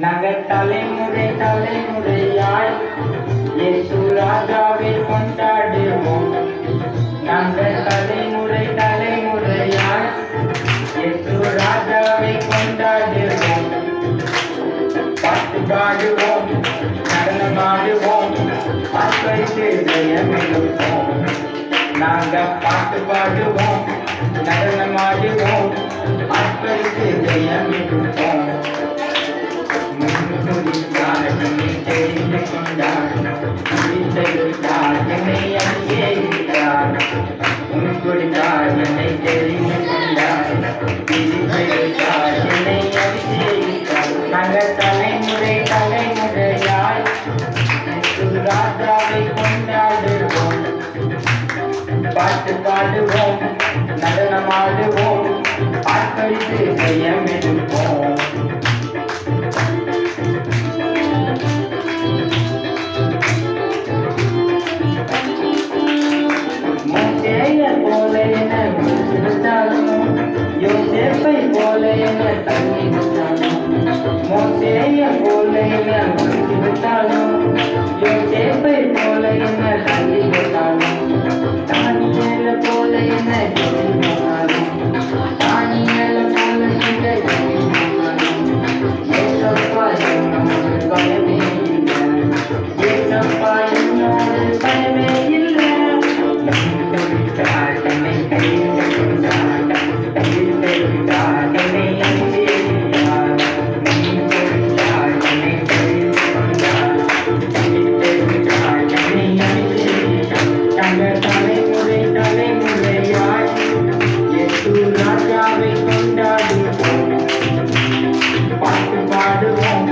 நாங்கள் தலைமுறை தலைமுறையாய் இயேசு ராஜாவை கொண்டாடுவோம். நாங்கள் தலைமுறை தலைமுறையாய் இயேசு ராஜாவை கொண்டாடுவோம். பாட்டு பாடுவோம், நடனமாடுவோம், ஆர்ப்பரித்து ஜெயமெடுப்போம். நாங்கள் பாட்டு பாடுவோம், நடனமாடுவோம், ஆர்ப்பரித்து ஜெயமெடுப்போம். என்னை தெரிந்து கொண்டார், முடித்தெடுத்தார், என்னை அங்கீகரித்தார். முன்கொடுத்தார், என்னை தெரிந்து கொண்டார், விதித்தெடுத்தார், என்னை அங்கீகரித்தார். நாங்கள் தலைமுறை தலைமுறையாய் ராஜாவை கொண்டாடுவோம். பாட்டு பாடுவோம், நடனமாடுவோம், ஆர்ப்பரித்து ஜெயமெடுப்போம்.